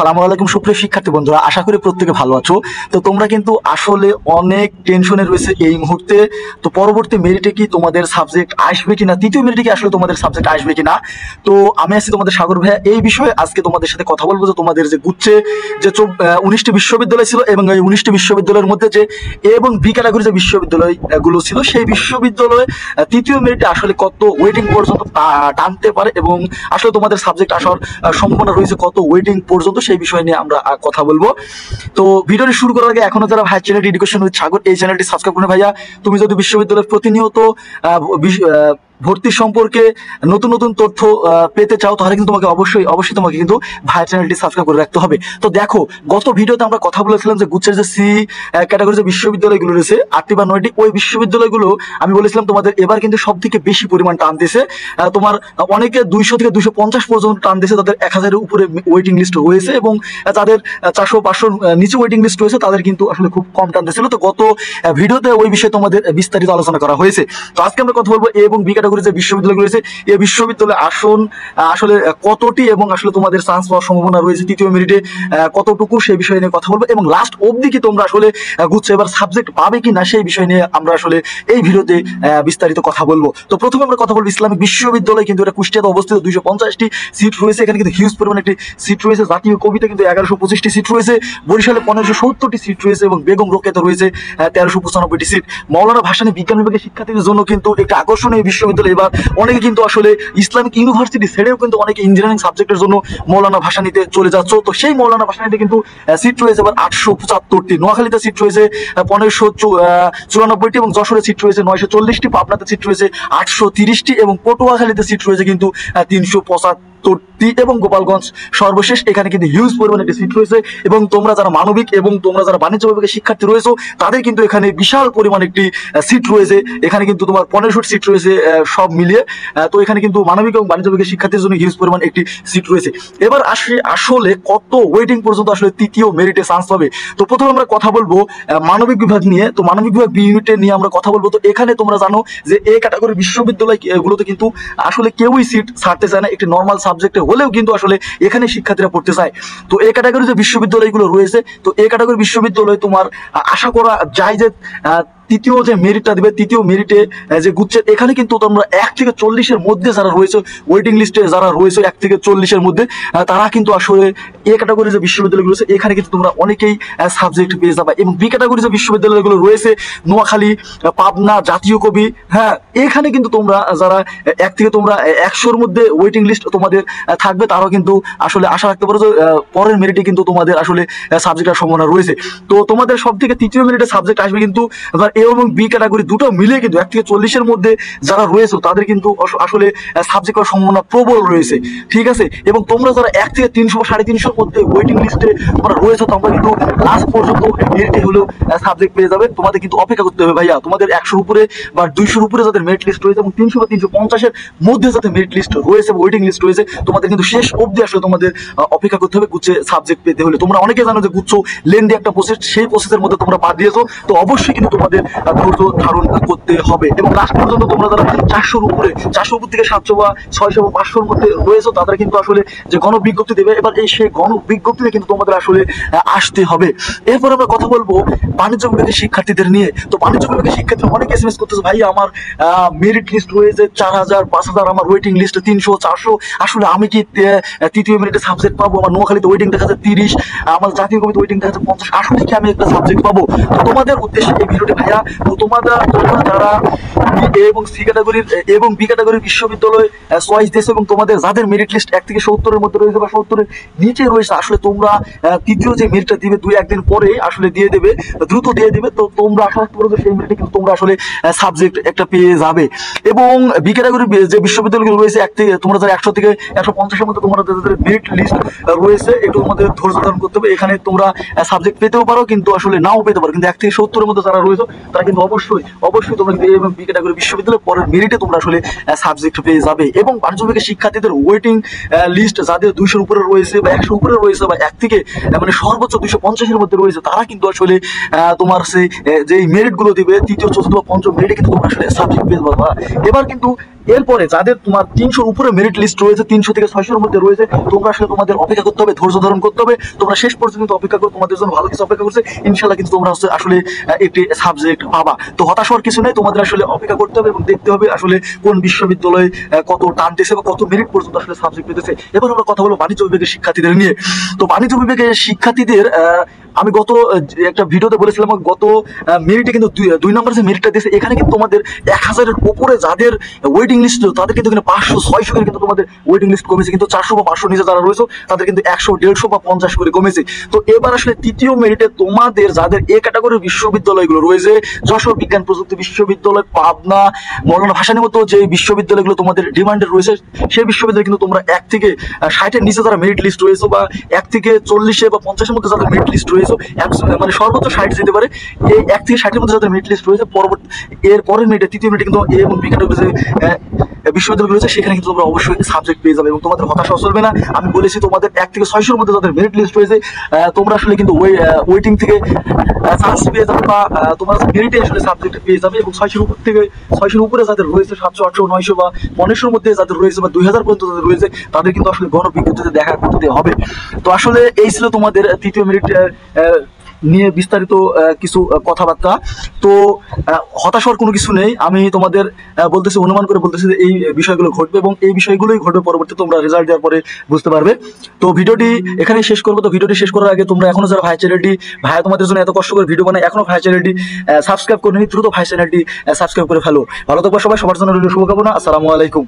আসসালামু আলাইকুম সুপ্রিয় শিক্ষার্থী বন্ধুরা, আশা করি প্রত্যেকে ভালো আছো। তো তোমরা কিন্তু আসলে অনেক টেনশনে রয়েছে এই মুহূর্তে। তো পরবর্তী মেরিটে কি তোমাদের সাবজেক্ট আসবে কিনা, তৃতীয় মেরিটে কি আসলে তোমাদের সাবজেক্ট আসবে কিনা। তো আমি আছি তোমাদের সাগর ভাইয়া। এই বিষয়ে আজকে তোমাদের সাথে কথা বলবো যে তোমাদের যে গুচ্ছে যে 19টি বিশ্ববিদ্যালয় ছিল এবং এই 19টি বিশ্ববিদ্যালয়ের মধ্যে যে এ এবং বি ক্যাটাগরি যে বিশ্ববিদ্যালয় গুলো ছিল সেই বিশ্ববিদ্যালয়ে তৃতীয় মেরিটে আসলে কত ওয়েটিং পর্যন্ত টানতে পারে এবং আসলে তোমাদের সাবজেক্ট আসার সম্ভাবনা রয়েছে কত ওয়েটিং পর্যন্ত, সেই বিষয় নিয়ে আমরা কথা বলবো। তো ভিডিওটি শুরু করার আগে এখনো যারা ভাই চ্যানেলটি এডুকেশন উইথ সাগর এই চ্যানেলটি সাবস্ক্রাইব করুন ভাইয়া। তুমি যদি বিশ্ববিদ্যালয়ের প্রতিনিয়ত ভর্তি সম্পর্কে নতুন নতুন তথ্য পেতে চাও তাহলে কিন্তু তোমাকে অবশ্যই তোমাকে কিন্তু ভাই চ্যানেলটি সাবস্ক্রাইব করে রাখতে হবে। তো দেখো, গত ভিডিওতে আমরা কথা বলেছিলাম যে গুচ্ছের যে সি ক্যাটাগরি যে বিশ্ববিদ্যালয়গুলো রয়েছে 8টি বা 9টি, ওই বিশ্ববিদ্যালয়গুলো আমি বলেছিলাম তোমাদের এবার কিন্তু সব থেকে বেশি পরিমাণ টান দিয়েছে। তোমার অনেকে 200 থেকে 250 পর্যন্ত টান দিয়েছে, তাদের 1000-এর উপরে ওয়েটিং লিস্ট রয়েছে এবং যাদের 400-500 নিচে ওয়েটিং লিস্ট রয়েছে তাদের কিন্তু আসলে খুব কম টান দিয়েছিল। তো গত ভিডিওতে ওই বিষয়ে তোমাদের বিস্তারিত আলোচনা করা হয়েছে। তো আজকে আমরা কথা বলবো এ এবং বি ক্যাটাগরি যে বিশ্ববিদ্যালয় রয়েছে এই বিশ্ববিদ্যালয়ে আসন আসলে কতটি এবং আসলে তোমাদের চান্স পাওয়ার সম্ভাবনা রয়েছে তৃতীয় মেরিটে কতটুকু, সেই বিষয় নিয়ে কথা বলবো এবং লাস্ট অবধি কি তোমরা আসলে গুচ্ছে এবার সাবজেক্ট পাবে কি না সেই বিষয় নিয়ে আমরা আসলে এই ভিডিওতে বিস্তারিত কথা বলবো। তো প্রথমে আমরা কথা বলবো ইসলামিক বিশ্ববিদ্যালয়, কিন্তু এটা কুষ্টিয়াতে অবস্থিত। 250টি সিট রয়েছে, এখানে কিন্তু হিউজ পরিমাণ একটি সিট রয়েছে। জাতীয় কবিতে কিন্তু 1125টি সিট রয়েছে, বরিশালে 1570টি সিট রয়েছে এবং বেগম রোকেয়াতে রয়েছে 1395টি সিট। মাওলানা ভাসানী বিজ্ঞান বিভাগের শিক্ষার্থীদের জন্য কিন্তু একটা আকর্ষণীয় বিশ্ববিদ্যালয়। এবার অনেকে কিন্তু আসলে ইসলামিক ইউনিভার্সিটি ছেড়েও কিন্তু অনেকে ইঞ্জিনিয়ারিং সাবজেক্টের জন্য মৌলানা ভাসানীতে চলে যাচ্ছে। তো সেই মৌলানা ভাসানীতে কিন্তু সিট রয়েছে এবার 875টি, নোয়াখালীতে সিট রয়েছে 1594টি এবং যশোরে সিট রয়েছে 940টি, পাবনাতে সিট রয়েছে 830টি এবং পটুয়াখালীতে সিট রয়েছে কিন্তু 375টি এবং গোপালগঞ্জ সর্বশেষ এখানে কিন্তু হিউজ পরিমাণে একটি সিট রয়েছে। এবং তোমরা যারা মানবিক এবং তোমরা যারা বাণিজ্য বিভাগের শিক্ষার্থী রয়েছে তাদের কিন্তু এখানে বিশাল পরিমাণ একটি সিট রয়েছে। এখানে কিন্তু তোমার 1500 সিট রয়েছে সব মিলিয়ে। তো এখানে কিন্তু মানবিক এবং বাণিজ্য বিভাগের শিক্ষার্থীর জন্য হিউজ পরিমাণ একটি সিট রয়েছে। এবার আসলে কত ওয়েটিং পর্যন্ত আসলে তৃতীয় মেরিটে চান্স পাবে। তো প্রথমে আমরা কথা বলবো মানবিক বিভাগ নিয়ে। তো মানবিক বিভাগ বি ইউনিটে নিয়ে আমরা কথা বলবো। তো এখানে তোমরা জানো যে এ ক্যাটাগরি বিশ্ববিদ্যালয় গুলোতে কিন্তু আসলে কেউই সিট ছাড়তে চায় না, একটি নর্মাল সাবজেক্টে হলেও কিন্তু আসলে এখানে শিক্ষার্থীরা পড়তে চায়। তো এ ক্যাটাগরি যে বিশ্ববিদ্যালয়গুলো রয়েছে, তো এ ক্যাটাগরি বিশ্ববিদ্যালয় তোমার আশা করা যায় যে তৃতীয় যে মেরিটটা দিবে, তৃতীয় মেরিটে যে গুচ্ছের এখানে কিন্তু তোমরা 1 থেকে 40-এর মধ্যে যারা রয়েছে ওয়েটিং লিস্টে যারা রয়েছে 1 থেকে 40-এর মধ্যে, তারা কিন্তু আসলে এ ক্যাটাগরি যে বিশ্ববিদ্যালয়গুলো রয়েছে এখানে কিন্তু তোমরা অনেকেই সাবজেক্ট পেয়ে যাবে। এবং বি ক্যাটাগরি যে বিশ্ববিদ্যালয়গুলো রয়েছে নোয়াখালী, পাবনা, জাতীয় কবি, হ্যাঁ এখানে কিন্তু তোমরা যারা 1 থেকে তোমরা 100-এর মধ্যে ওয়েটিং লিস্ট তোমাদের থাকবে তারাও কিন্তু আসলে আশা রাখতে পারো যে পরের মেরিটে কিন্তু তোমাদের আসলে সাবজেক্টের সম্ভাবনা রয়েছে। তো তোমাদের সব থেকে তৃতীয় মেরিটে সাবজেক্ট আসবে কিন্তু এ এবং বি ক্যাটাগরি দুটো মিলে কিন্তু 1 থেকে 40-এর মধ্যে যারা রয়েছে তাদের কিন্তু আসলে সাবজেক্ট করার সম্ভাবনা প্রবল রয়েছে, ঠিক আছে। এবং তোমরা যারা 1 থেকে 300 বা 350-এর মধ্যে ওয়েটিং লিস্টে তোমরা রয়েছে তোমরা কিন্তু লাস্ট পর্যন্ত মেরিটে হলেও সাবজেক্ট পেয়ে যাবে। তোমাদের কিন্তু অপেক্ষা করতে হবে ভাইয়া, তোমাদের 100-এর উপরে বা 200-এর উপরে যাদের মেরিট লিস্ট রয়েছে এবং 300 বা 350-এর মধ্যে যাদের মেরিট লিস্ট রয়েছে ওয়েটিং লিস্ট রয়েছে তোমাদের কিন্তু শেষ অবধি আসলে তোমাদের অপেক্ষা করতে হবে গুচ্ছে সাবজেক্ট পেতে হলে। তোমরা অনেকে জানো যে গুচ্ছ লেন্দি একটা প্রসেস, সেই প্রসেসের মধ্যে তোমরা পা দিয়েছো। তো অবশ্যই কিন্তু তোমাদের ধৈর্য ধারণ করতে হবে এবং লাস্ট পর্যন্ত তোমরা যারা 400-এর উপরে 400 উপর থেকে 700 বা 600 বা 500-এর মধ্যে রয়েছে তাদের কিন্তু আসলে যে গণবিজ্ঞপ্তি দেবে এবার এই সেই গণবিজ্ঞপ্তিতে কিন্তু তোমাদের আসলে আসতে হবে। এরপর আমরা কথা বলবো বাণিজ্য বিভাগের শিক্ষার্থীদের নিয়ে। তো বাণিজ্য বিভাগের শিক্ষার্থী অনেক এসএমএস করতেছে, ভাই আমার মেরিট লিস্ট রয়েছে 4000 5000, আমার ওয়েটিং লিস্ট 300 400, আসলে আমি কি তৃতীয় মেরিটে সাবজেক্ট পাবো? আমার নোয়াখালীতে ওয়েটিং দেখা যাচ্ছে 30, আমার জাতীয় কবিতে ওয়েটিং দেখা যাচ্ছে 50, আসলে কি আমি একটা সাবজেক্ট পাবো? তো তোমাদের উদ্দেশ্যে এই ভিডিওটি ভাইয়া। তো তোমরা যারা এ এবং সি ক্যাটাগরির এবং বি ক্যাটাগরির বিশ্ববিদ্যালয় চয়েস দিয়েছে এবং তোমাদের যাদের মেরিট লিস্ট 1 থেকে 70-এর মধ্যে রয়েছে বা 70-এর নিচে রয়েছে, আসলে তোমরা তৃতীয় যে মেরিটটা দিবে 2-1 দিন পরে আসলে দিয়ে দেবে, দ্রুত দিয়ে দেবে। তো তোমরা আশা রাখতে পারো যে সেই মেরিটে কিন্তু তোমরা আসলে সাবজেক্ট একটা পেয়ে যাবে। এবং বি ক্যাটাগরির যে বিশ্ববিদ্যালয়গুলো রয়েছে 1 থেকে তোমরা যারা 100 থেকে 150-এর মধ্যে তোমরা যাদের মেরিট লিস্ট রয়েছে একটু তোমাদের ধৈর্য ধারণ করতে হবে। এখানে তোমরা সাবজেক্ট পেতেও পারো কিন্তু আসলে নাও পেতে পারো, কিন্তু 1 থেকে 70-এর মধ্যে যারা রয়েছে তারা কিন্তু অবশ্যই তোমরা কিন্তু এ এবং বি ক্যাটাগরি বিশ্ববিদ্যালয় পরের মেরিটে তোমরা আসলে সাবজেক্ট পেয়ে যাবে। এবং বাণিজ্য বিভাগের শিক্ষার্থীদের ওয়েটিং লিস্ট যাদের 200-এর উপরে রয়েছে বা 100 উপরে রয়েছে বা 1 থেকে মানে সর্বোচ্চ 250-এর মধ্যে রয়েছে তারা কিন্তু আসলে তোমার সেই যে মেরিট গুলো দিবে তৃতীয় চতুর্থ বা পঞ্চম মেরিটে কিন্তু তোমরা আসলে সাবজেক্ট পেয়ে যাবে। এবার কিন্তু এরপরে যাদের তোমার 300 উপরে মেরিট লিস্ট রয়েছে, 300 থেকে 600 এর মধ্যে রয়েছে, তোমরা আসলে তোমাদের অপেক্ষা করতে হবে, ধৈর্য ধারণ করতে হবে। তোমরা শেষ পর্যন্ত অপেক্ষা করো, তোমাদের জন্য ভালো কিছু অপেক্ষা করছে ইনশাআল্লাহ। কিন্তু তোমরা আসলে একটি সাবজেক্ট পাবা। তো হতাশ হওয়ার কিছু নেই, তোমাদের আসলে অপেক্ষা করতে হবে এবং দেখতে হবে আসলে কোন বিশ্ববিদ্যালয় কত টানতেছে বা কত মেরিট পর্যন্ত আসলে সাবজেক্ট পেতেছে। এবার আমরা কথা বলবো বাণিজ্য বিভাগের শিক্ষার্থীদের নিয়ে। তো বাণিজ্য বিভাগের শিক্ষার্থীদের আমি গত একটা ভিডিওতে বলেছিলাম, গত মেরিটে কিন্তু 2 নম্বর যে মেরিটটা দিয়েছে, এখানে কিন্তু তোমাদের 1000-এর উপরে যাদের ওয়েটিং লিস্ট ছিল তাদের কিন্তু 500-600 করে কিন্তু তোমাদের ওয়েটিং লিস্ট কমেছে। কিন্তু 400 বা 500 নিচে যারা রয়েছে তাদের কিন্তু 100-150 বা 50 করে কমেছে। তো এবার আসলে তৃতীয় মেরিটে তোমাদের যাদের এ ক্যাটাগরির বিশ্ববিদ্যালয়গুলো রয়েছে, যশোর বিজ্ঞান প্রযুক্তি বিশ্ববিদ্যালয়, পাবনা, মৌলানা ভাসানীর মতো যে বিশ্ববিদ্যালয়গুলো তোমাদের ডিমান্ডে রয়েছে, সেই বিশ্ববিদ্যালয়ে কিন্তু তোমরা 1 থেকে 60-এর নিচে যারা মেরিট লিস্ট রয়েছে বা 1 থেকে 40 বা 50-এর মধ্যে যাদের মেরিট লিস্ট রয়েছে, মানে সর্বোচ্চ 60 যেতে পারে, এই 1 থেকে 60-এর মধ্যে যাদের মেরিট লিস্ট রয়েছে, পরবর্তী এর পরের মেরিটে তৃতীয় মেরিটে কিন্তু এ এবং বি ক্যাটাগরি বিশ্ববিদ্যালয় রয়েছে, সেখানে কিন্তু তোমরা অবশ্যই সাবজেক্ট পেয়ে যাবে এবং তোমাদের হতাশা চলবে না। আমি বলেছি তোমাদের 1 থেকে 600-এর মধ্যে যাদের মেরিট লিস্ট রয়েছে, তোমরা আসলে কিন্তু ওয়েটিং থেকে চান্স পেয়ে যাবে বা তোমরা মেরিটে আসলে সাবজেক্ট পেয়ে যাবে। এবং 600-এর উপর থেকে 600-এর উপরে যাদের রয়েছে, 700, 800, 900 বা 1500-এর মধ্যে যাদের রয়েছে বা 2000 পর্যন্ত যাদের রয়েছে, তাদের কিন্তু আসলে গণবিজ্ঞপ্তিতে দেখা করতে হবে। তো আসলে এই ছিল তোমাদের তৃতীয় মেরিট নিয়ে বিস্তারিত কিছু কথাবার্তা। তো হতাশ হওয়ার কোনো কিছু নেই, আমি তোমাদের বলতেছি, অনুমান করে বলতেছি যে এই বিষয়গুলো ঘটবে এবং এই বিষয়গুলোই ঘটবে পরবর্তী তোমরা রেজাল্ট দেওয়ার পরে বুঝতে পারবে। তো ভিডিওটি এখানে শেষ করবো। তো ভিডিওটি শেষ করার আগে তোমরা এখনো যারা ভাই চ্যানেলটি, ভাই তোমাদের জন্য এত কষ্ট করে ভিডিও বানায়, এখনো ভাই চ্যানেলটি সাবস্ক্রাইব করে নি, দ্রুত ভাই চ্যানেলটি সাবস্ক্রাইব করে ফেলো। ভালো থাকবে সবাই, সবার জন্য রইল শুভকামনা। আসসালামু আলাইকুম।